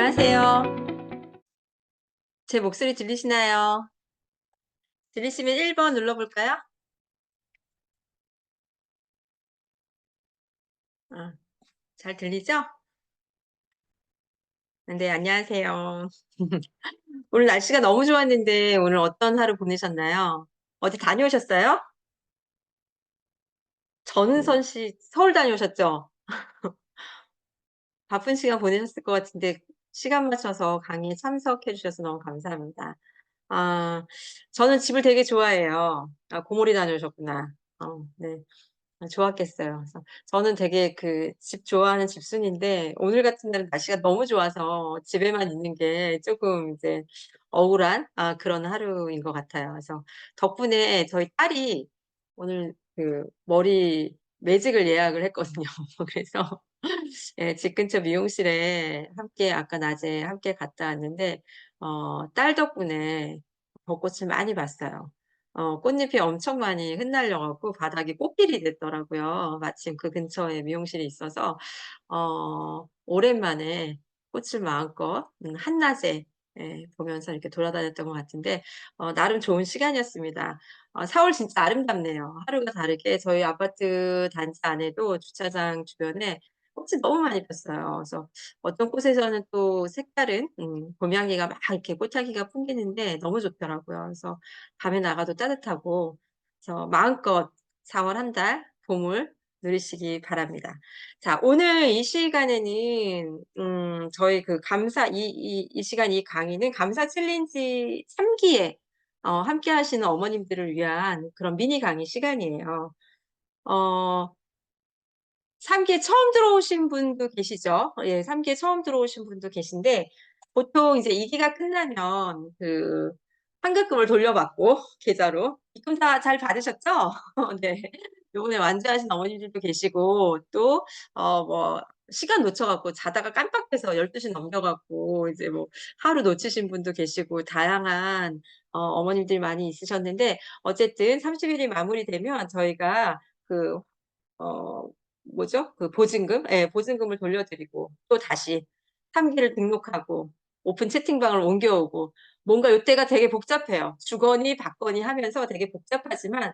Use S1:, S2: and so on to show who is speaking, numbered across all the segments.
S1: 안녕하세요. 제 목소리 들리시나요? 들리시면 1번 눌러 볼까요? 아, 잘 들리죠? 네, 안녕하세요. 오늘 날씨가 너무 좋았는데 오늘 어떤 하루 보내셨나요? 어디 다녀오셨어요? 전은선 씨 서울 다녀오셨죠? 바쁜 시간 보내셨을 것 같은데 시간 맞춰서 강의에 참석해 주셔서 너무 감사합니다. 아, 저는 집을 되게 좋아해요. 아, 고모리 다녀오셨구나. 네. 좋았겠어요. 그래서 저는 되게 그 집 좋아하는 집순이인데 오늘 같은 날은 날씨가 너무 좋아서 집에만 있는 게 쪼끔 이제 억울한 그런 하루인 것 같아요. 그래서 덕분에 저희 딸이 오늘 그 머리 매직을 예약을 했거든요. 그래서 예, 집 근처 미용실에 함께 아까 낮에 함께 갔다 왔는데 딸 덕분에 벚꽃을 많이 봤어요. 꽃잎이 엄청 많이 흩날려 갖고 바닥이 꽃길이 됐더라고요. 마침 그 근처에 미용실이 있어서 오랜만에 꽃을 마음껏 한낮에 예, 보면서 이렇게 돌아다녔던 것 같은데 나름 좋은 시간이었습니다. 4월 진짜 아름답네요. 하루가 다르게 저희 아파트 단지 안에도 주차장 주변에 꽃이 너무 많이 폈어요. 그래서 어떤 곳에서는 또 색다른 봄향기가 막 이렇게 꽃향기가 풍기는데 너무 좋더라고요. 그래서 밤에 나가도 따뜻하고 그래서 마음껏 4월 한 달 봄을 누리시기 바랍니다. 자, 오늘 이 시간에는 저희 그 감사 이 시간 이 강의는 감사 챌린지 3 기에 함께 하시는 어머님들을 위한 그런 미니 강의 시간이에요. 어 3 기에 처음 들어오신 분도 계시죠? 예, 3 기에 처음 들어오신 분도 계신데 보통 이제 2 기가 끝나면 그 환급금을 돌려받고 계좌로 입금 다 잘 받으셨죠? 네. 요번에 완주하신 어머님들도 계시고 또 뭐 시간 놓쳐 갖고 자다가 깜빡해서 12시 넘겨 갖고 이제 뭐 하루 놓치신 분도 계시고 다양한 어머님들이 많이 있으셨는데 어쨌든 30 일이 마무리되면 저희가 그 어 뭐죠? 그 보증금 예, 보증금을 돌려드리고 또다시 3 기를 등록하고 오픈 채팅방을 옮겨오고 뭔가 요때가 되게 복잡해요. 주거니 받거니 하면서 되게 복잡하지만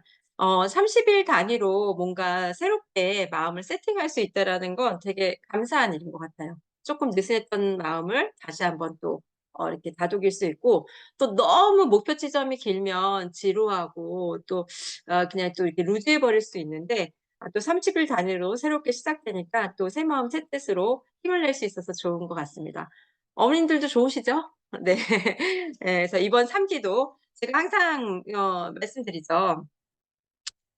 S1: 30일 단위로 뭔가 새롭게 마음을 세팅할 수 있다라는 건 되게 감사한 일인 것 같아요. 쪼끔 느슨했던 마음을 다시 한번 또 이렇게 다독일 수 있고 또 너무 목표 지점이 길면 지루하고 또 그냥 또 이렇게 루즈해 버릴 수 있는데 또 30일 단위로 새롭게 시작되니까 또 새 마음 새 뜻으로 힘을 낼 수 있어서 좋은 것 같습니다. 어머님들도 좋으시죠? 네. 예, 그래서 이번 3 기도 제가 항상 말씀드리죠.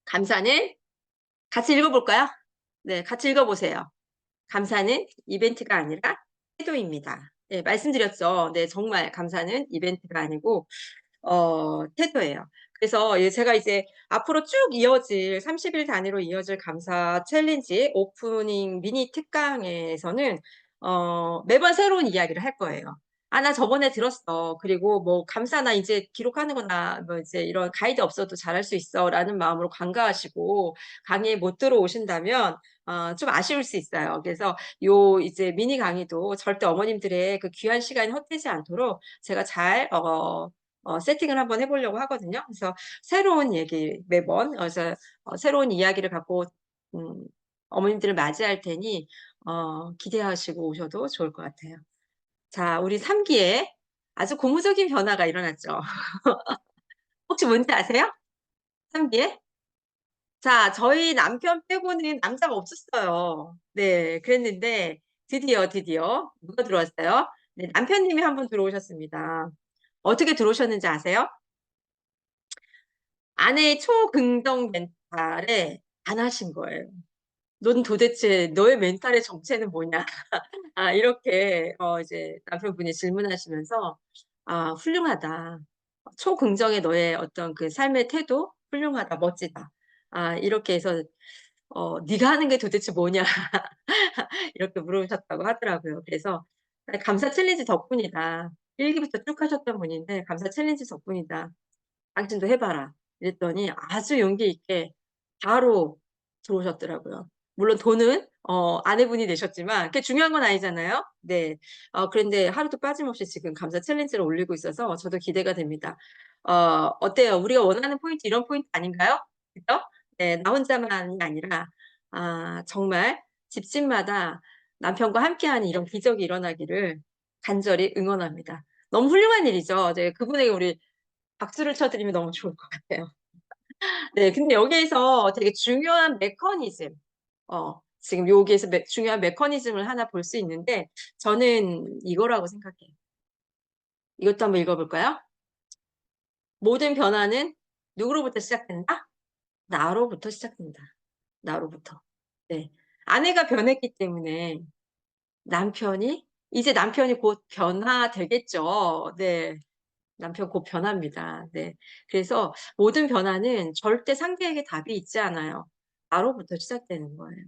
S1: 감사는 같이 읽어 볼까요? 네, 같이 읽어 보세요. 감사는 이벤트가 아니라 태도입니다. 네, 말씀드렸죠. 네, 정말 감사는 이벤트가 아니고 태도예요. 그래서 예, 제가 이제 앞으로 쭉 이어질 30일 단위로 이어질 감사 챌린지 오프닝 미니 특강에서는 매번 새로운 이야기를 할 거예요. "아, 나 저번에 들었어. 그리고 뭐 감사 나 이제 기록하는 거나 뭐 이제 이런 가이드 없어도 잘할 수 있어."라는 마음으로 관가하시고 강의에 못 들어오신다면 좀 아쉬울 수 있어요. 그래서 요 이제 미니 강의도 절대 어머님들의 그 귀한 시간이 헛되지 않도록 제가 잘 세팅을 한번 해 보려고 하거든요. 그래서 새로운 얘기 매번 그래서 새로운 이야기를 갖고 음 어머님들을 맞이할 테니 기대하시고 오셔도 좋을 것 같아요. 자, 우리 3 기에 아주 고무적인 변화가 일어났죠. 혹시 뭔지 아세요? 3 기에? 자, 저희 남편 빼고는 남자가 없었어요. 네. 그랬는데 드디어 누가 들어왔어요? 네, 남편님이 한 분 들어오셨습니다. 어떻게 들어오셨는지 아세요? 아내의 초긍정 멘탈에 반하신 거예요. "넌 도대체 너의 멘탈의 정체는 뭐냐?" 이렇게 이제 남편분이 질문하시면서 "아, 훌륭하다. 초긍정의 너의 어떤 그 삶의 태도 훌륭하다. 멋지다." 이렇게 해서 "네가 하는 게 도대체 뭐냐?" 이렇게 물으셨다고 하더라고요. 그래서 "감사 챌린지 덕분이다. 1 기부터 쭉 하셨던 분인데 감사 챌린지 덕분이다. 당신도 해 봐라." 이랬더니 아주 용기 있게 바로 들어오셨더라고요. 물론 돈은 아내분이 내셨지만 그게 중요한 건 아니잖아요. 네. 그런데 하루도 빠짐없이 지금 감사 챌린지를 올리고 있어서 저도 기대가 됩니다. 어때요? 우리가 원하는 포인트 이런 포인트 아닌가요? 그죠? 네. 나 혼자만이 아니라 정말 집집마다 남편과 함께하는 이런 기적이 일어나기를 간절히 응원합니다. 너무 훌륭한 일이죠. 네. 그분에게 우리 박수를 쳐 드리면 너무 좋을 것 같아요. 네. 근데 여기에서 되게 중요한 메커니즘 지금 여기에서 중요한 메커니즘을 하나 볼 수 있는데 저는 이거라고 생각해요. 이것도 한번 읽어 볼까요? "모든 변화는 누구로부터 시작된다? 나로부터 시작된다. 나로부터." 네. 아내가 변했기 때문에 남편이 곧 변화되겠죠. 네. 남편 곧 변합니다. 네. 그래서 모든 변화는 절대 상대에게 답이 있지 않아요. 나로부터 시작되는 거예요.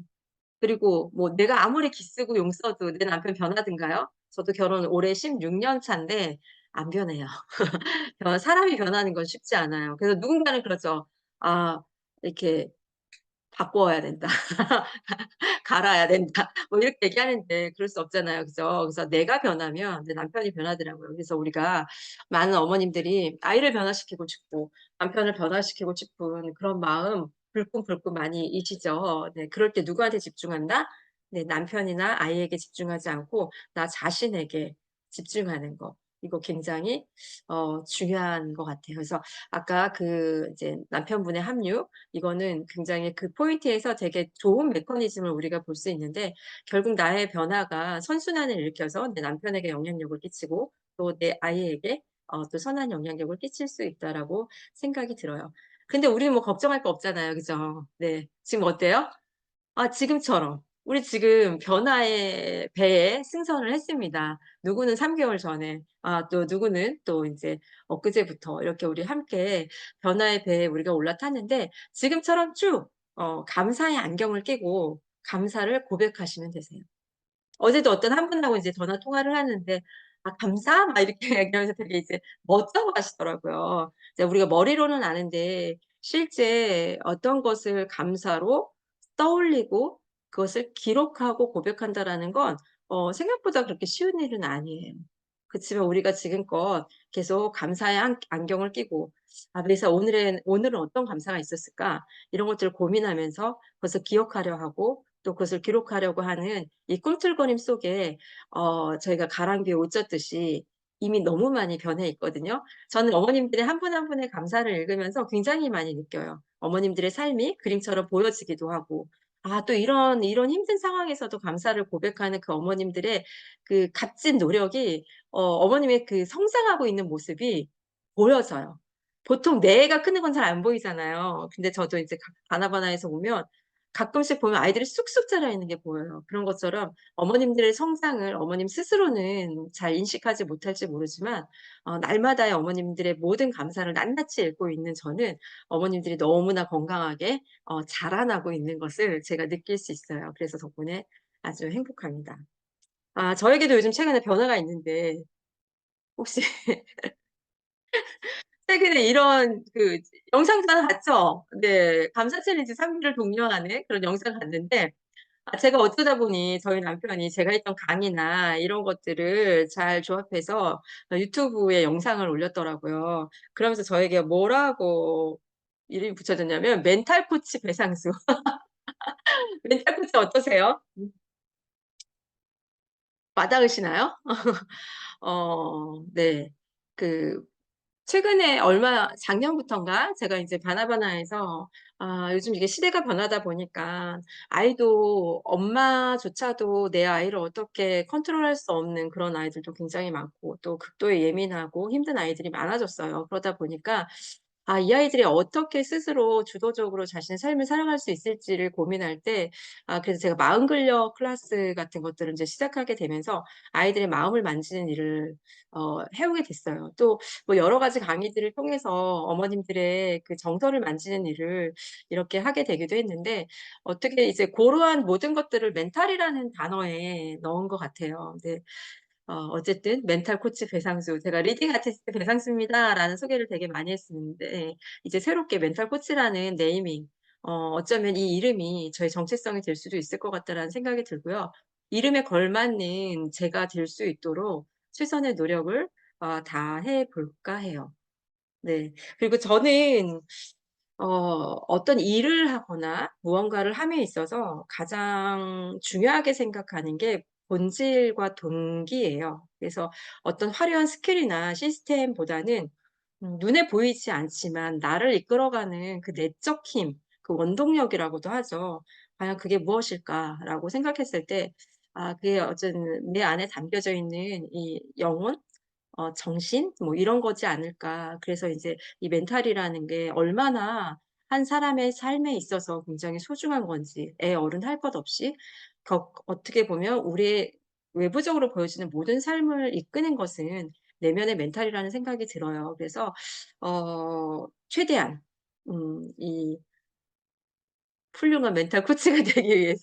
S1: 그리고 뭐 내가 아무리 기쓰고 용 써도 내 남편 변하든가요? 저도 결혼 올해 16년 차인데 안 변해요. 사람이 변하는 건 쉽지 않아요. 그래서 누군가는 그러죠. 아 이렇게 바꿔야 된다. 갈아야 된다. 뭐 이렇게 얘기하는데 그럴 수 없잖아요. 그죠? 그래서 내가 변하면 내 남편이 변하더라고요. 그래서 우리가 많은 어머님들이 아이를 변화시키고 싶고 남편을 변화시키고 싶은 그런 마음 불끈불끈 많이 이시죠. 네. 그럴 때 누구한테 집중한다? 네. 남편이나 아이에게 집중하지 않고 나 자신에게 집중하는 거. 이거 굉장히 중요한 것 같아요. 그래서 아까 그 이제 남편분의 합류 이거는 굉장히 그 포인트에서 되게 좋은 메커니즘을 우리가 볼 수 있는데 결국 나의 변화가 선순환을 일으켜서 내 남편에게 영향력을 끼치고 또 내 아이에게 또 선한 영향력을 끼칠 수 있다라고 생각이 들어요. 근데 우리는 뭐 걱정할 거 없잖아요. 그죠? 네. 지금 어때요? 지금처럼. 우리 지금 변화의 배에 승선을 했습니다. 누구는 3 개월 전에 또 누구는 또 인제 엊그제부터 이렇게 우리 함께 변화의 배에 우리가 올라탔는데 지금처럼 쭉 감사의 안경을 끼고 감사를 고백하시면 되세요. 어제도 어떤 한 분하고 이제 전화 통화를 하는데 "아 감사?" 막 이렇게 얘기하면서 되게 이제 멋쩍어 하시더라고요. 이제 우리가 머리로는 아는데 실제 어떤 것을 감사로 떠올리고 그것을 기록하고 고백한다라는 건 생각보다 그렇게 쉬운 일은 아니에요. 그치만 우리가 지금껏 계속 감사의 안경을 끼고 그래서 오늘은 어떤 감사가 있었을까?' 이런 것들을 고민하면서 그것을 기억하려 하고 또 그것을 기록하려고 하는 이 꿈틀거림 속에 저희가 가랑비에 옷 젖듯이 이미 너무 많이 변해 있거든요. 저는 어머님들의 한 분 한 분의 감사를 읽으면서 굉장히 많이 느껴요. 어머님들의 삶이 그림처럼 보여지기도 하고 또 이런 힘든 상황에서도 감사를 고백하는 그 어머님들의 그 값진 노력이 어머님의 그 성장하고 있는 모습이 보여져요. 보통 내 애가 크는 건 잘 안 보이잖아요. 근데 저도 이제 바나바나에서 보면 가끔씩 보면 아이들이 쑥쑥 자라 있는 게 보여요. 그런 것처럼 어머님들의 성장을 어머님 스스로는 잘 인식하지 못할지 모르지만 날마다의 어머님들의 모든 감사를 낱낱이 읽고 있는 저는 어머님들이 너무나 건강하게 자라나고 있는 것을 제가 느낄 수 있어요. 그래서 덕분에 아주 행복합니다. 저에게도 요즘 최근에 변화가 있는데 혹시 최근에 이런 그 영상도 하나 봤죠? 네. 감사 챌린지 3 기를 독려하는 그런 영상을 봤는데 제가 어쩌다 보니 저희 남편이 제가 했던 강의나 이런 것들을 잘 조합해서 유튜브에 영상을 올렸더라고요. 그러면서 저에게 뭐라고 이름이 붙여졌냐면 멘탈 코치 배상수. 멘탈 코치 어떠세요? 와닿으시나요? 네. 그 최근에 작년부턴가 제가 이제 바나바나에서 요즘 이게 시대가 변하다 보니까 아이도 엄마조차도 내 아이를 어떻게 컨트롤할 수 없는 그런 아이들도 굉장히 많고 또 극도에 예민하고 힘든 아이들이 많아졌어요. 그러다 보니까 이 아이들이 어떻게 스스로 주도적으로 자신의 삶을 살아갈 수 있을지를 고민할 때 그래서 제가 마음 근력 클래스 같은 것들을 인제 시작하게 되면서 아이들의 마음을 만지는 일을 해오게 됐어요. 또 뭐 여러 가지 강의들을 통해서 어머님들의 그 정서를 만지는 일을 이렇게 하게 되기도 했는데 어떻게 이제 고러한 모든 것들을 멘탈이라는 단어에 넣은 것 같아요. 네. 어쨌든 멘탈 코치 배상수 제가 "리딩 아티스트 배상수입니다."라는 소개를 되게 많이 했었는데 이제 새롭게 멘탈 코치라는 네이밍 어쩌면 이 이름이 저의 정체성이 될 수도 있을 것 같다라는 생각이 들고요. 이름에 걸맞는 제가 될 수 있도록 최선의 노력을 다해 볼까 해요. 네. 그리고 저는 어떤 일을 하거나 무언가를 함에 있어서 가장 중요하게 생각하는 게 본질과 동기예요. 그래서 어떤 화려한 스킬이나 시스템보다는 눈에 보이지 않지만 나를 이끌어가는 그 내적 힘, 그 원동력이라고도 하죠. '과연 그게 무엇일까?'라고 생각했을 때 그게 어쨌든 내 안에 담겨져 있는 이 영혼, 정신 뭐 이런 거지 않을까. 그래서 인제 이 멘탈이라는 게 얼마나 한 사람의 삶에 있어서 굉장히 소중한 건지 애 어른 할 것 없이 어떻게 보면 우리의 외부적으로 보여지는 모든 삶을 이끄는 것은 내면의 멘탈이라는 생각이 들어요. 그래서 최대한 이 훌륭한 멘탈 코치가 되기 위해서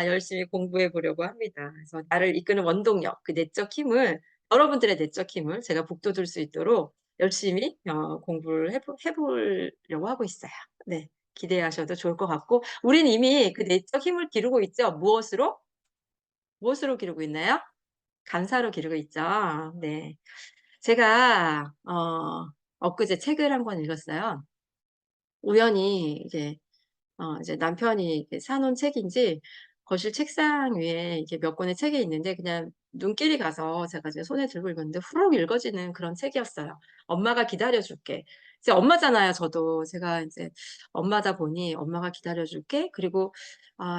S1: 열심히 공부해 보려고 합니다. 그래서 나를 이끄는 원동력, 그 내적 힘을 여러분들의 내적 힘을 제가 북돋을 수 있도록 열심히 공부를 해 보려고 하고 있어요. 네. 기대하셔도 좋을 것 같고 우리는 이미 그 내적 힘을 기르고 있죠. 무엇으로? 무엇으로 기르고 있나요? 감사로 기르고 있죠. 네. 제가 엊그제 책을 한 권 읽었어요. 우연히 이제 남편이 이렇게 사 놓은 책인지 거실 책상 위에 이게 몇 권의 책이 있는데 그냥 눈길이 가서 제가 이제 손에 들고 읽었는데 후루룩 읽어지는 그런 책이었어요. "엄마가 기다려 줄게." 이제 엄마잖아요 저도. 제가 인제 엄마다 보니 "엄마가 기다려 줄게." 그리고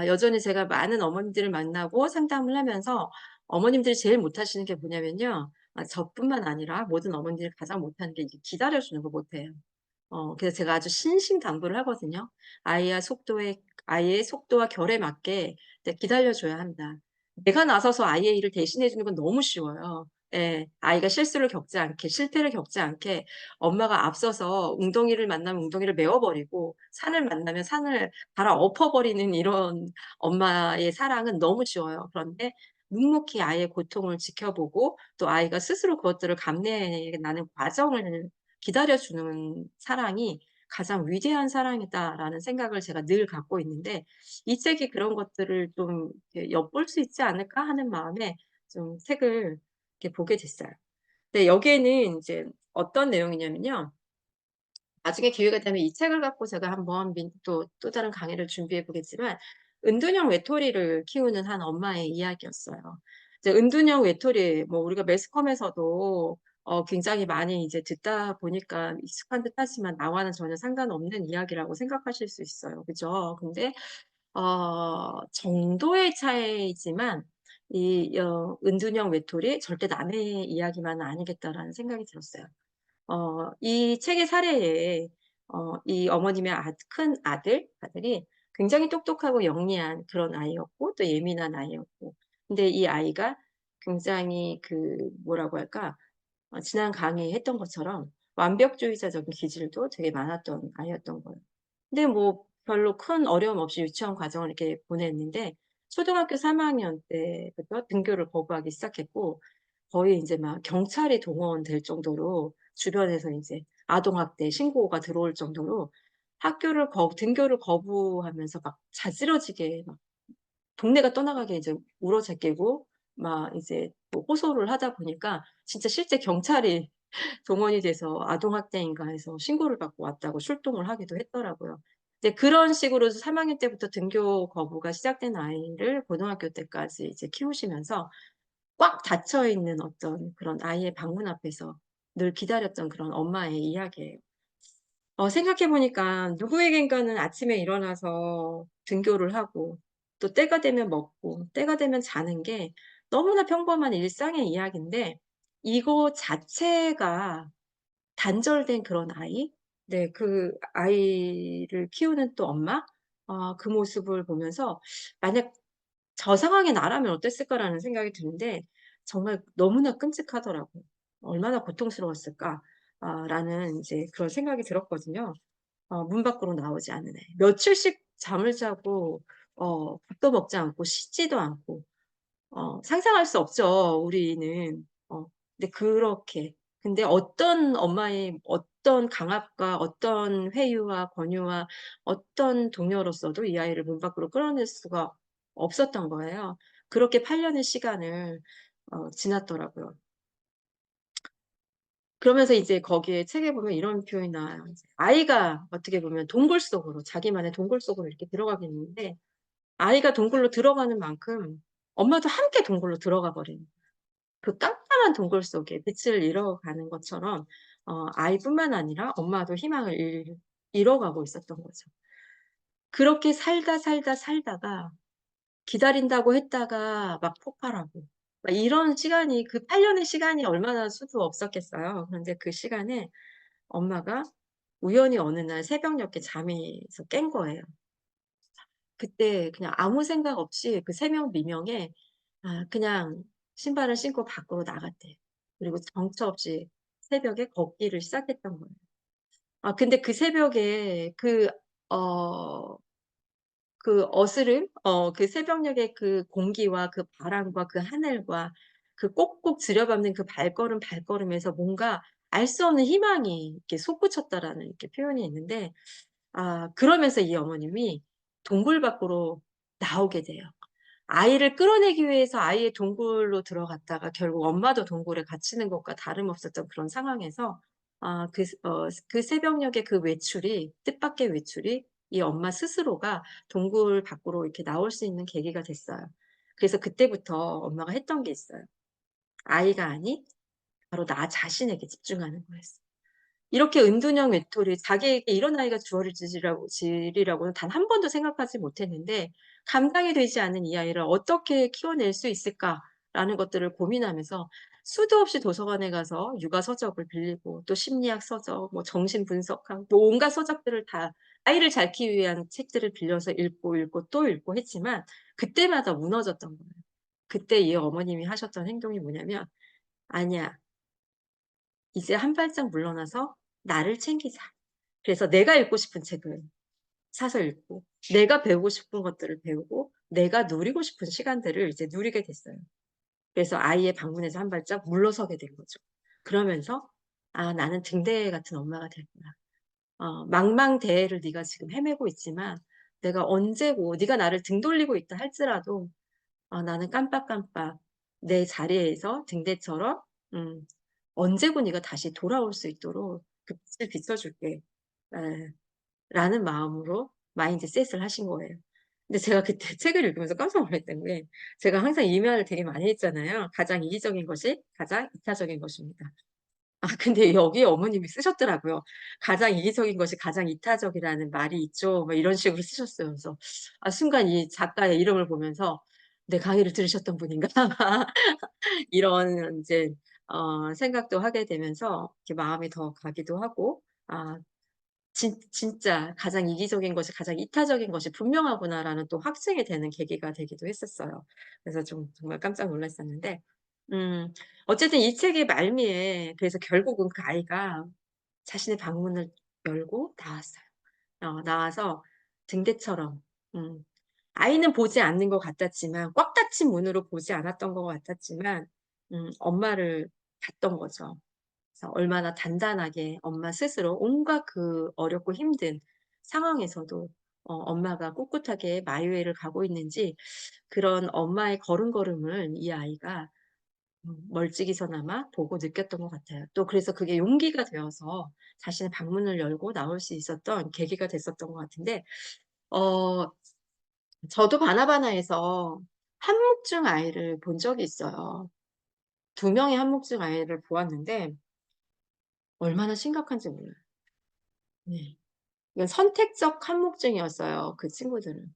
S1: 여전히 제가 많은 어머님들을 만나고 상담을 하면서 어머님들이 제일 못하시는 게 뭐냐면요. 저뿐만 아니라 모든 어머님들이 가장 못하는 게 이게 기다려 주는 거 못해요. 그래서 제가 아주 신신당부를 하거든요. 아이의 속도와 결에 맞게 기다려 줘야 한다. 내가 나서서 아이의 일을 대신해 주는 건 너무 쉬워요. 예. 아이가 실수를 겪지 않게 실패를 겪지 않게 엄마가 앞서서 웅덩이를 만나면 웅덩이를 메워 버리고 산을 만나면 산을 갈아엎어 버리는 이런 엄마의 사랑은 너무 쉬워요. 그런데 묵묵히 아이의 고통을 지켜보고 또 아이가 스스로 그것들을 감내해 나는 과정을 기다려 주는 사랑이 '가장 위대한 사랑이다.'라는 생각을 제가 늘 갖고 있는데 이 책이 그런 것들을 좀 이렇게 엿볼 수 있지 않을까 하는 마음에 좀 책을 이렇게 보게 됐어요. 근데 여기에는 인제 어떤 내용이냐면요. 나중에 기회가 되면 이 책을 갖고 제가 한번 또 다른 강의를 준비해 보겠지만 은둔형 외톨이를 키우는 한 엄마의 이야기였어요. 이제 은둔형 외톨이 뭐 우리가 매스컴에서도 굉장히 많이 이제 듣다 보니까 익숙한 듯하지만 나와는 전혀 상관없는 이야기라고 생각하실 수 있어요. 그죠? 근데 정도의 차이지만 이 은둔형 외톨이 절대 남의 이야기만은 아니겠다라는 생각이 들었어요. 이 책의 사례에 이 어머님의 큰 아들이 굉장히 똑똑하고 영리한 그런 아이였고 또 예민한 아이였고 근데 이 아이가 굉장히 뭐라고 할까? 지난 강의에 했던 것처럼 완벽주의자적인 기질도 되게 많았던 아이였던 거예요. 근데 뭐 별로 큰 어려움 없이 유치원 과정을 이렇게 보냈는데 초등학교 3 학년 때부터 등교를 거부하기 시작했고 거의 인제 막 경찰이 동원될 정도로 주변에서 인제 아동 학대 신고가 들어올 정도로 등교를 거부하면서 막 자지러지게 막 동네가 떠나가게 이제 울어 제끼고 막 이제 뭐 호소를 하다 보니까 진짜 실제 경찰이 동원이 돼서 아동 학대인가 해서 신고를 받고 왔다고 출동을 하기도 했더라고요. 이제 그런 식으로 3 학년 때부터 등교 거부가 시작된 아이를 고등학교 때까지 이제 키우시면서 꽉 닫혀 있는 어떤 그런 아이의 방문 앞에서 늘 기다렸던 그런 엄마의 이야기예요. 생각해 보니까 누구에겐가는 아침에 일어나서 등교를 하고 또 때가 되면 먹고 때가 되면 자는 게 너무나 평범한 일상의 이야기인데 이거 자체가 단절된 그런 아이? 네 그 아이를 키우는 또 엄마? 그 모습을 보면서 '만약 저 상황의 나라면 어땠을까.'라는 생각이 드는데 정말 너무나 끔찍하더라고요. '얼마나 고통스러웠을까.' 라는 이제 그런 생각이 들었거든요. 문 밖으로 나오지 않은 애. 며칠씩 잠을 자고 밥도 먹지 않고 씻지도 않고 상상할 수 없죠 우리는. 근데 그렇게 근데 어떤 엄마의 어떤 강압과 어떤 회유와 권유와 어떤 동료로서도 이 아이를 문 밖으로 끌어낼 수가 없었던 거예요. 그렇게 8 년의 시간을 지났더라고요. 그러면서 이제 거기에 책에 보면 이런 표현이 나와요. 이제 아이가 어떻게 보면 동굴 속으로 자기만의 동굴 속으로 이렇게 들어가게 되는데 아이가 동굴로 들어가는 만큼 엄마도 함께 동굴로 들어가 버리는 그 깜깜한 동굴 속에 빛을 잃어가는 것처럼 아이뿐만 아니라 엄마도 희망을 잃어가고 있었던 거죠. 그렇게 살다가 기다린다고 했다가 막 폭발하고 막 이런 시간이 그 8 년의 시간이 얼마나 수도 없었겠어요. 그런데 그 시간에 엄마가 우연히 어느 날 새벽녘에 잠에서 깬 거예요. 그때 그냥 아무 생각 없이 그 새벽 미명에 그냥 신발을 신고 밖으로 나갔대요. 그리고 정처 없이 새벽에 걷기를 시작했던 거예요. 근데 그 새벽에 어 그 어스름 그 새벽녘의 그 공기와 그 바람과 그 하늘과 그 꼭꼭 들여밟는 그 발걸음에서 뭔가 알 수 없는 희망이 이렇게 솟구쳤다라는 이렇게 표현이 있는데 그러면서 이 어머님이 동굴 밖으로 나오게 돼요. 아이를 끌어내기 위해서 아이의 동굴로 들어갔다가 결국 엄마도 동굴에 갇히는 것과 다름없었던 그런 상황에서 그 새벽녘의 그 외출이 뜻밖의 외출이 이 엄마 스스로가 동굴 밖으로 이렇게 나올 수 있는 계기가 됐어요. 그래서 그때부터 엄마가 했던 게 있어요. 아이가 아닌 바로 나 자신에게 집중하는 거였어요. 이렇게 은둔형 외톨이 자기에게 이런 아이가 주어지리라고는 단 한 번도 생각하지 못했는데 '감당이 되지 않는 이 아이를 어떻게 키워낼 수 있을까?'라는 것들을 고민하면서 수도 없이 도서관에 가서 육아 서적을 빌리고 또 심리학 서적, 뭐 정신 분석학 뭐 온갖 서적들을 다 아이를 잘 키우기 위한 책들을 빌려서 읽고 또 읽고 했지만 그때마다 무너졌던 거예요. 그때 이 어머님이 하셨던 행동이 뭐냐면 "아니야. 이제 한 발짝 물러나서 나를 챙기자." 그래서 내가 읽고 싶은 책을 사서 읽고 내가 배우고 싶은 것들을 배우고 내가 누리고 싶은 시간들을 이제 누리게 됐어요. 그래서 아이의 방문에서 한 발짝 물러서게 된 거죠. 그러면서 '아 나는 등대 같은 엄마가 될 거야. 망망대해를 네가 지금 헤매고 있지만 내가 언제고 네가 나를 등 돌리고 있다 할지라도 나는 깜빡깜빡 내 자리에서 등대처럼 음 언제고 네가 다시 돌아올 수 있도록 그 빛을 비춰 줄게.' 예. 라는 마음으로 마인드셋을 하신 거예요. 근데 제가 그때 책을 읽으면서 깜짝 놀랐던 게 제가 항상 이 말을 되게 많이 했잖아요. "가장 이기적인 것이 가장 이타적인 것입니다." 근데 여기에 어머님이 쓰셨더라고요. "가장 이기적인 것이 가장 이타적이라는 말이 있죠." 뭐 이런 식으로 쓰셨어요. 그래서 순간 이 작가의 이름을 보면서 '내 강의를 들으셨던 분인가?' 이런 인제 생각도 하게 되면서 이렇게 마음이 더 가기도 하고 진짜 '가장 이기적인 것이 가장 이타적인 것이 분명하구나.'라는 또 확증이 되는 계기가 되기도 했었어요. 그래서 좀 정말 깜짝 놀랐었는데 음 어쨌든 이 책의 말미에 그래서 결국은 그 아이가 자신의 방문을 열고 나왔어요. 나와서 등대처럼 음 아이는 보지 않는 것 같았지만 꽉 닫힌 문으로 보지 않았던 것 같았지만 엄마를 봤던 거죠. 그래서 얼마나 단단하게 엄마 스스로 온갖 그 어렵고 힘든 상황에서도 엄마가 꿋꿋하게 마이웨이를 가고 있는지 그런 엄마의 걸음걸음을 이 아이가 멀찍이서나마 보고 느꼈던 것 같아요. 또 그래서 그게 용기가 되어서 자신의 방문을 열고 나올 수 있었던 계기가 됐었던 것 같은데 어 저도 바나바나에서 한묵증 아이를 본 적이 있어요. 2 명의 한묵증 아이를 보았는데 얼마나 심각한지 몰라요. 네. 이건 선택적 한묵증이었어요, 그 친구들은.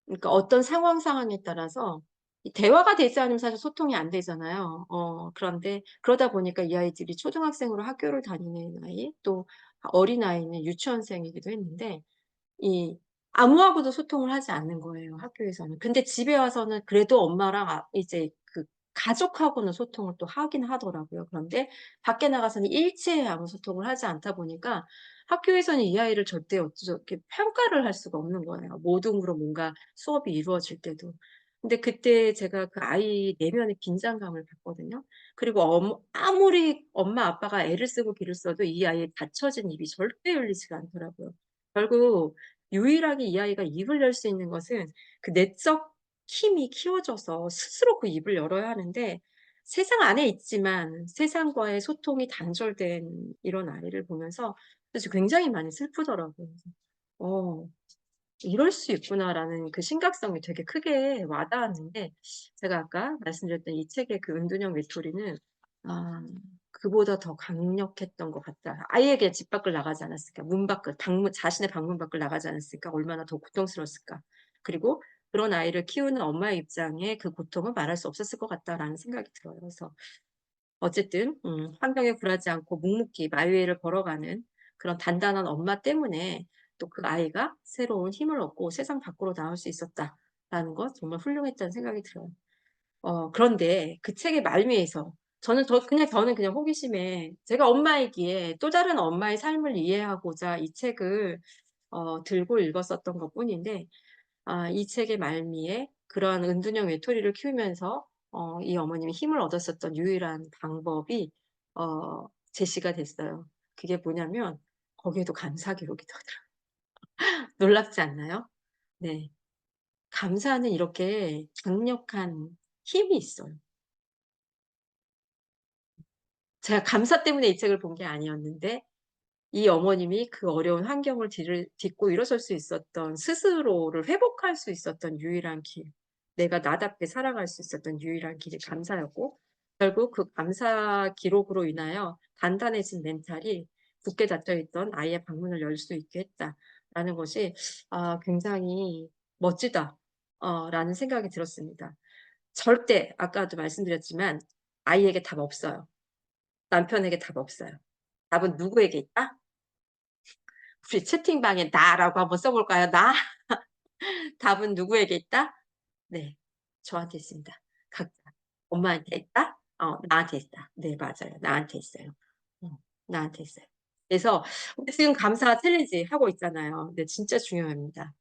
S1: 그러니까 어떤 상황에 따라서 이 대화가 되지 않으면 사실 소통이 안 되잖아요. 그런데 그러다 보니까 이 아이들이 초등학생으로 학교를 다니는 아이 또 어린아이는 유치원생이기도 했는데 이 아무하고도 소통을 하지 않는 거예요, 학교에서는. 근데 집에 와서는 그래도 엄마랑 이제 그 가족하고는 소통을 또 하긴 하더라고요. 그런데 밖에 나가서는 일체의 아무 소통을 하지 않다 보니까 학교에서는 이 아이를 절대 어떻게 평가를 할 수가 없는 거예요, 모둠으로 뭔가 수업이 이루어질 때도. 근데 그때 제가 그 아이 내면의 긴장감을 봤거든요. 그리고 아무리 엄마 아빠가 애를 쓰고 기를 써도 이 아이의 닫혀진 입이 절대 열리지가 않더라고요. 결국 유일하게 이 아이가 입을 열 수 있는 것은 그 내적 힘이 키워져서 스스로 그 입을 열어야 하는데, 세상 안에 있지만 세상과의 소통이 단절된 이런 아이를 보면서 사실 굉장히 많이 슬프더라고요. 그래서 '어 이럴 수 있구나.'라는 그 심각성이 되게 크게 와 닿았는데, 제가 아까 말씀드렸던 이 책의 그 은둔형 외톨이는 아 그보다 더 강력했던 것 같다. 아이에게 집 밖을 나가지 않았을까. 문 밖을 방문 자신의 방문 밖을 나가지 않았을까. 얼마나 더 고통스러웠을까. 그리고 그런 아이를 키우는 엄마의 입장에 그 고통은 말할 수 없었을 것 같다라는 생각이 들어요. 그래서 어쨌든 환경에 굴하지 않고 묵묵히 마위를 걸어가는 그런 단단한 엄마 때문에 또 그 아이가 새로운 힘을 얻고 세상 밖으로 나올 수 있었다라는 것, 정말 훌륭했다는 생각이 들어요. 그런데 그 책의 말미에서 저는 그냥 호기심에 제가 엄마이기에 또 다른 엄마의 삶을 이해하고자 이 책을 들고 읽었었던 것뿐인데, 이 책의 말미에 그러한 은둔형 외톨이를 키우면서 이 어머님이 힘을 얻었었던 유일한 방법이 제시가 됐어요. 그게 뭐냐면 거기에도 감사 기록이 더라고요. 놀랍지 않나요? 네. 감사는 이렇게 강력한 힘이 있어요. 제가 감사 때문에 이 책을 본 게 아니었는데, 이 어머님이 그 어려운 환경을 딛고 일어설 수 있었던, 스스로를 회복할 수 있었던 유일한 길, 내가 나답게 살아갈 수 있었던 유일한 길이 감사였고, 결국 그 감사 기록으로 인하여 단단해진 멘탈이 굳게 닫혀 있던 아이의 방문을 열 수 있게 했다라는 것이 굉장히 멋지다 라는 생각이 들었습니다. 절대 아까도 말씀드렸지만 아이에게 답 없어요. 남편에게 답 없어요. 답은 누구에게 있다? 우리 채팅방에 나라고 한번 써 볼까요? 나? 답은 누구에게 있다? 네. 저한테 있습니다. 각자. 엄마한테 있다? 나한테 있다. 네, 맞아요. 나한테 있어요. 어 나한테 있어요. 그래서 우리 지금 감사 챌린지 하고 있잖아요. 근데 진짜 중요합니다.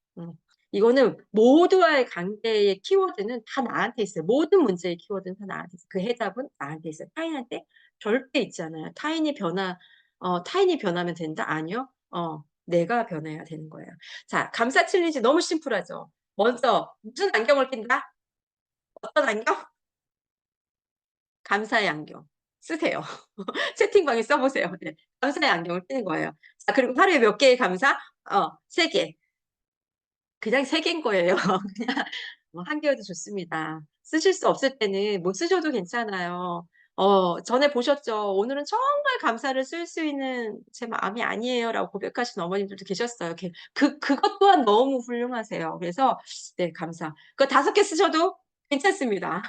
S1: 이거는 모두와의 관계의 키워드는 다 나한테 있어요. 모든 문제의 키워드는 다 나한테 있어요. 그 해답은 나한테 있어요. 타인한테 절대 있지 않아요. 타인이 변하면 된다? 아니요. 내가 변해야 되는 거예요. 자, 감사 챌린지 너무 심플하죠. 먼저 무슨 안경을 낀다? 어떤 안경? 감사의 안경 쓰세요. 채팅방에 써 보세요. 네. 감사의 안경을 끼는 거예요. 자, 그리고 하루에 몇 개의 감사? 3 개. 그냥 3 개인 거예요. 그냥 뭐 1 개여도 좋습니다. 쓰실 수 없을 때는 못 쓰셔도 괜찮아요. 전에 보셨죠? "오늘은 정말 감사를 쓸 수 있는 제 마음이 아니에요."라고 고백하신 어머님들도 계셨어요. 그것 또한 너무 훌륭하세요. 그래서 네, 감사. 그거 5개 쓰셔도 괜찮습니다.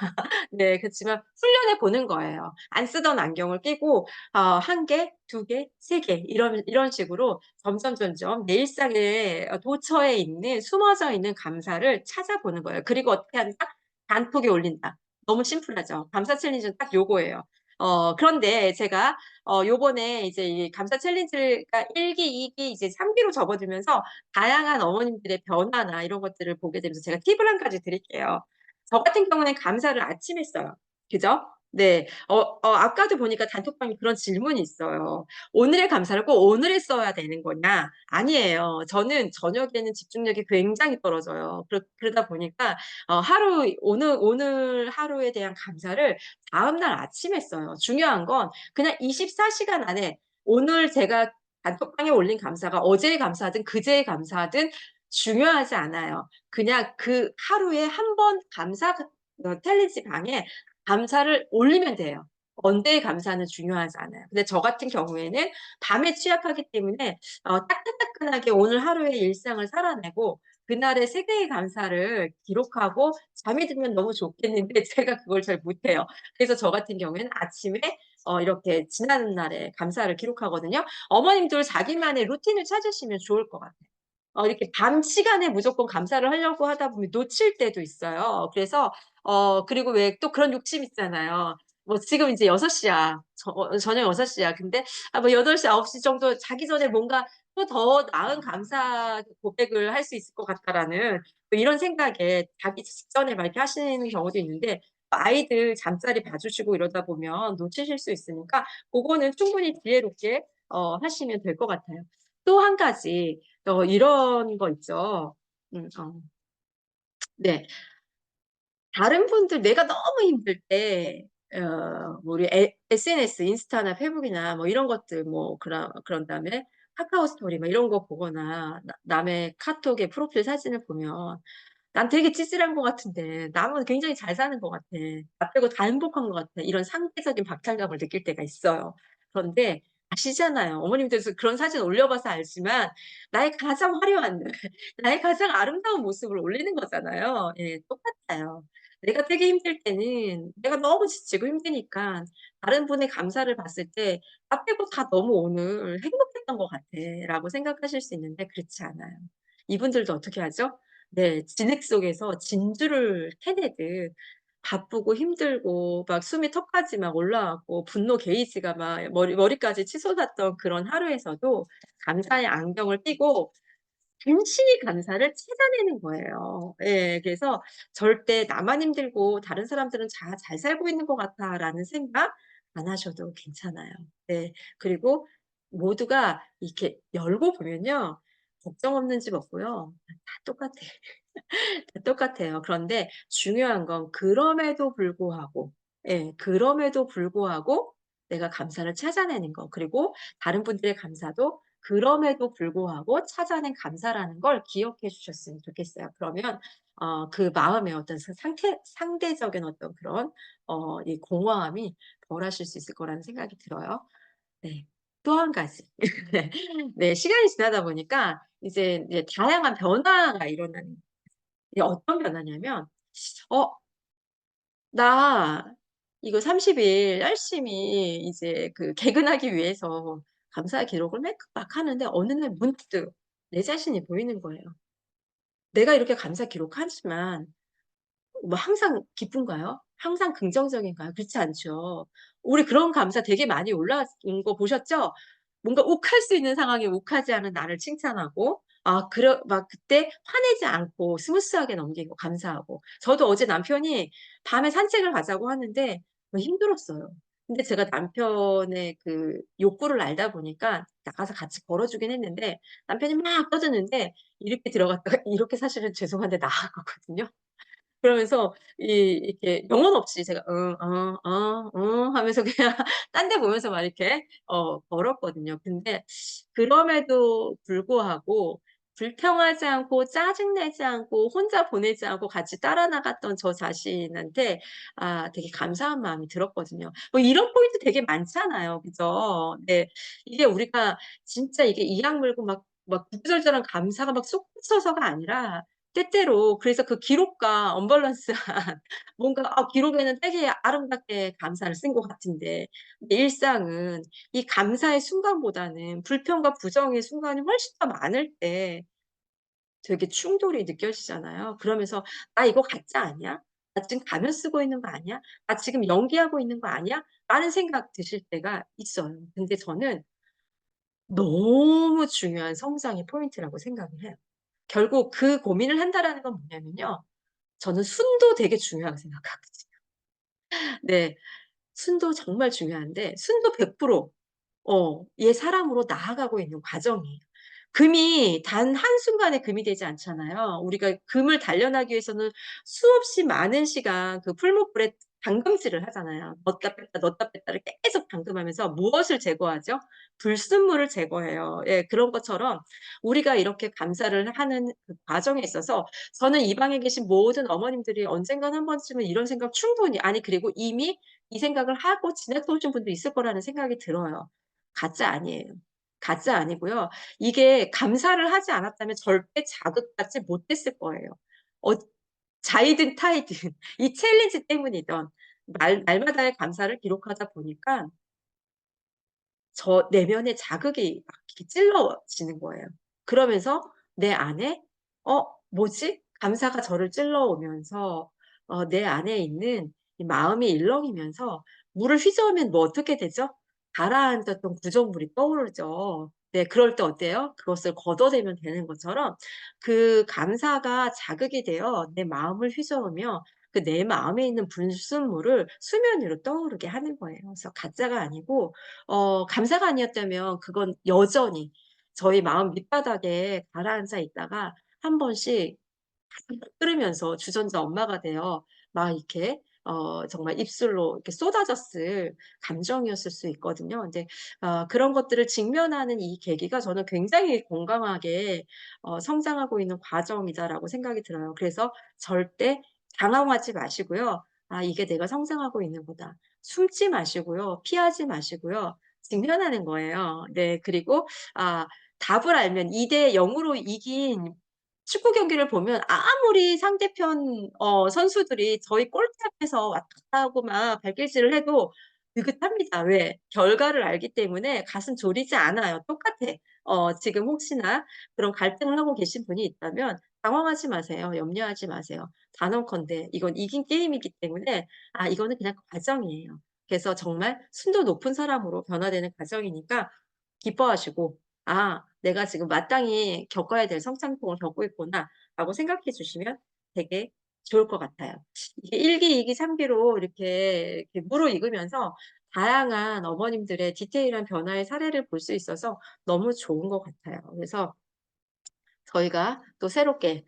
S1: 네. 그렇지만 훈련해 보는 거예요. 안 쓰던 안경을 끼고 1 개, 2 개, 3개 이런 식으로 점점점점 내 일상에 도처에 있는 숨어져 있는 감사를 찾아보는 거예요. 그리고 어떻게 한다? 단톡에 올린다. 너무 심플하죠. 감사 챌린지는 딱 요거예요. 그런데 제가 요번에 이제 이 감사 챌린지가 1 기, 2기 이제 3 기로 접어들면서 다양한 어머님들의 변화나 이런 것들을 보게 되면서 제가 팁을 한 가지 드릴게요. 저 같은 경우에는 감사를 아침에 써요. 그죠? 네. 아까도 보니까 단톡방에 그런 질문이 있어요. "오늘의 감사를 꼭 오늘에 써야 되는 거냐?" 아니에요. 저는 저녁에는 집중력이 굉장히 떨어져요. 그러다 보니까 오늘 하루에 대한 감사를 다음날 아침에 써요. 중요한 건 그냥 24 시간 안에 오늘 제가 단톡방에 올린 감사가 어제의 감사든 그제의 감사든 중요하지 않아요. 그냥 그 하루에 한 번 감사 챌린지 방에 감사를 올리면 돼요. 언제의 감사는 중요하지 않아요. 근데 저 같은 경우에는 밤에 취약하기 때문에 따끈따끈하게 오늘 하루의 일상을 살아내고 그날의 3 개의 감사를 기록하고 잠이 들면 너무 좋겠는데 제가 그걸 잘 못해요. 그래서 저 같은 경우에는 아침에 이렇게 지난 날의 감사를 기록하거든요. 어머님도 자기만의 루틴을 찾으시면 좋을 것 같아요. 이렇게 밤 시간에 무조건 감사를 하려고 하다 보면 놓칠 때도 있어요. 그래서 그리고 왜 또 그런 욕심 있잖아요. 뭐 지금 인제 6 시야. 저녁 6 시야. 근데 뭐 8 시, 9시 정도 자기 전에 뭔가 또 더 나은 감사 고백을 할 수 있을 것 같다.'라는 뭐 이런 생각에 자기 직전에 막 이렇게 하시는 경우도 있는데 아이들 잠자리 봐 주시고 이러다 보면 놓치실 수 있으니까 고거는 충분히 지혜롭게 하시면 될 것 같아요. 또 한 가지 이런 거 있죠. 네. 다른 분들 내가 너무 힘들 때 뭐 우리 SNS 인스타나 페이북이나 뭐 이런 것들 뭐 그런 다음에 카카오 스토리 막 이런 거 보거나 남의 카톡의 프로필 사진을 보면 '난 되게 찌질한 것 같은데 남은 굉장히 잘 사는 것 같아. 나 빼고 다 행복한 것 같아.' 이런 상대적인 박탈감을 느낄 때가 있어요. 그런데 아시잖아요. 어머님들도 그런 사진 올려 봐서 알지만 나의 가장 화려한 날, 나의 가장 아름다운 모습을 올리는 거잖아요. 예, 똑같아요. 내가 되게 힘들 때는 내가 너무 지치고 힘드니까 다른 분의 감사를 봤을 때 '나 빼고 다 너무 오늘 행복했던 것 같아.'라고 생각하실 수 있는데 그렇지 않아요. 이분들도 어떻게 하죠? 네. 진흙 속에서 진주를 캐내듯 바쁘고 힘들고 막 숨이 턱까지 막 올라왔고 분노 게이지가 막 머리까지 치솟았던 그런 하루에서도 감사의 안경을 끼고 간신히 감사를 찾아내는 거예요. 예. 그래서 절대 '나만 힘들고 다른 사람들은 다 잘 살고 있는 것 같아.'라는 생각 안 하셔도 괜찮아요. 네. 그리고 모두가 이렇게 열고 보면요. 걱정 없는 집 없고요. 다 똑같아요. 다 똑같아요. 그런데 중요한 건 그럼에도 불구하고 예 그럼에도 불구하고 내가 감사를 찾아내는 거 그리고 다른 분들의 감사도 그럼에도 불구하고 찾아낸 감사라는 걸 기억해 주셨으면 좋겠어요. 그러면 그 마음의 어떤 상대적인 어떤 그런 이 공허함이 덜하실 수 있을 거라는 생각이 들어요. 네. 또 한 가지. 네. 네. 시간이 지나다 보니까 이제 다양한 변화가 일어나는 이게 어떤 변화냐면 '어 나 이거 30일 열심히 이제 그 개근하기 위해서 감사 기록을 막 하는데 어느 날 문득 내 자신이 보이는 거예요. 내가 이렇게 감사 기록하지만 뭐 항상 기쁜가요? 항상 긍정적인가요? 그렇지 않죠. 우리 그런 감사 되게 많이 올라온 거 보셨죠? 뭔가 욱할 수 있는 상황에 욱하지 않은 나를 칭찬하고 막 그때 화내지 않고 스무스하게 넘기고 감사하고. 저도 어제 남편이 밤에 산책을 가자고 하는데 힘들었어요. 근데 제가 남편의 그 욕구를 알다 보니까 나가서 같이 걸어 주긴 했는데 남편이 막 떠드는데 이렇게 들어갔다가 이렇게 사실은 죄송한데 나갔거든요. 그러면서 이렇게 영혼 없이 제가 "응. 하면서 그냥 딴 데 보면서 막 이렇게 걸었거든요. 근데 그럼에도 불구하고 불평하지 않고 짜증 내지 않고 혼자 보내지 않고 같이 따라 나갔던 저 자신한테 되게 감사한 마음이 들었거든요. 뭐 이런 포인트 되게 많잖아요. 그죠? 네. 이게 우리가 진짜 이게 이악 물고 막 구구절절한 감사가 막 솟구쳐서가 아니라 때때로 그래서 그 기록과 언밸런스한 뭔가 기록에는 되게 아름답게 감사를 쓴 것 같은데 근데 일상은 이 감사의 순간보다는 불평과 부정의 순간이 훨씬 더 많을 때 되게 충돌이 느껴지잖아요. 그러면서 '나 이거 가짜 아니야? 나 지금 가면 쓰고 있는 거 아니야? 나 지금 연기하고 있는 거 아니야?' 라는 생각 드실 때가 있어요. 근데 저는 너무 중요한 성장의 포인트라고 생각을 해요. 결국 그 고민을 한다라는 건 뭐냐면요. 저는 순도 되게 중요하다고 생각하거든요. 네. 순도 정말 중요한데 순도 100% 얘 사람으로 나아가고 있는 과정이에요. 금이 단 한순간에 금이 되지 않잖아요. 우리가 금을 단련하기 위해서는 수없이 많은 시간 그 풀무불에 담금질을 하잖아요. 넣었다 뺐다 넣었다 뺐다를 계속 담금하면서 무엇을 제거하죠? 불순물을 제거해요. 예 그런 것처럼 우리가 이렇게 감사를 하는 그 과정에 있어서 저는 이 방에 계신 모든 어머님들이 언젠가는 한 번쯤은 이런 생각 충분히 그리고 이미 이 생각을 하고 지나쳐 오신 분도 있을 거라는 생각이 들어요. 가짜 아니에요. 가짜 아니고요. 이게 감사를 하지 않았다면 절대 자극받지 못했을 거예요. 어 자이든 타이든 이 챌린지 때문이든 날마다의 감사를 기록하다 보니까 저 내면의 자극이 막 이렇게 찔러지는 거예요. 그러면서 내 안에 뭐지?' 감사가 저를 찔러오면서 내 안에 있는 이 마음이 일렁이면서 물을 휘저으면 뭐 어떻게 되죠? 가라앉았던 구정물이 떠오르죠. 네 그럴 때 어때요? 그것을 걷어내면 되는 것처럼 그 감사가 자극이 되어 내 마음을 휘저으며 그 내 마음에 있는 불순물을 수면 위로 떠오르게 하는 거예요. 그래서 가짜가 아니고 감사가 아니었다면 그건 여전히 저희 마음 밑바닥에 가라앉아 있다가 한 번씩 끓으면서 주전자 엄마가 되어 막 이렇게 정말 입술로 이렇게 쏟아졌을 감정이었을 수 있거든요. 근데 그런 것들을 직면하는 이 계기가 저는 굉장히 건강하게 성장하고 있는 과정이다라고 생각이 들어요. 그래서 절대 당황하지 마시고요. '아 이게 내가 성장하고 있는 거다.' 숨지 마시고요. 피하지 마시고요. 직면하는 거예요. 네. 그리고 답을 알면 2대 0 으로 이긴 축구 경기를 보면 아무리 상대편 선수들이 저희 골대 앞에서 왔다 갔다 하고 막 발길질을 해도 느긋합니다. 왜? 결과를 알기 때문에 가슴 졸이지 않아요. 똑같아. 지금 혹시나 그런 갈등을 하고 계신 분이 있다면 당황하지 마세요. 염려하지 마세요. 단언컨대 이건 이긴 게임이기 때문에 이거는 그냥 과정이에요. 그래서 정말 순도 높은 사람으로 변화되는 과정이니까 기뻐하시고 '아 내가 지금 마땅히 겪어야 될 성장통을 겪고 있구나.'라고 생각해 주시면 되게 좋을 것 같아요. 이게 1 기, 2 기, 3 기로 이렇게 무르익으면서 다양한 어머님들의 디테일한 변화의 사례를 볼 수 있어서 너무 좋은 것 같아요. 그래서 저희가 또 새롭게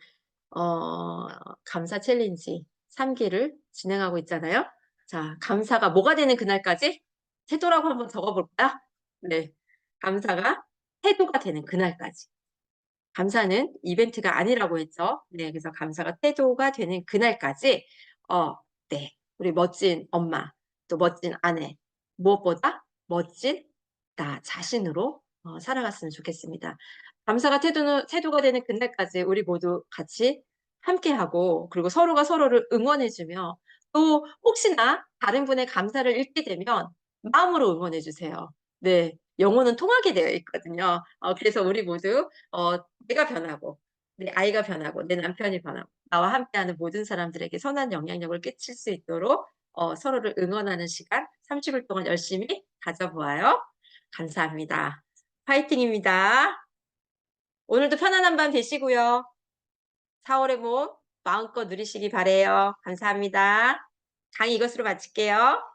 S1: 어 감사 챌린지 3 기를 진행하고 있잖아요. 자 감사가 뭐가 되는 그날까지 태도라고 한번 적어 볼까요? 네. 감사가 태도가 되는 그날까지. 감사는 이벤트가 아니라고 했죠. 네. 그래서 감사가 태도가 되는 그날까지 어 네. 우리 멋진 엄마 또 멋진 아내 무엇보다 멋진 나 자신으로 살아갔으면 좋겠습니다. 감사가 태도가 되는 그날까지 우리 모두 같이 함께하고 그리고 서로가 서로를 응원해 주며 또 혹시나 다른 분의 감사를 읽게 되면 마음으로 응원해 주세요. 네. 영혼은 통하게 되어 있거든요. 그래서 우리 모두 내가 변하고 내 아이가 변하고 내 남편이 변하고 나와 함께하는 모든 사람들에게 선한 영향력을 끼칠 수 있도록 서로를 응원하는 시간 3 주일 동안 열심히 가져 보아요. 감사합니다. 화이팅입니다. 오늘도 편안한 밤 되시고요. 4 월의 봄 마음껏 누리시기 바라요. 감사합니다. 강의 이것으로 마칠게요.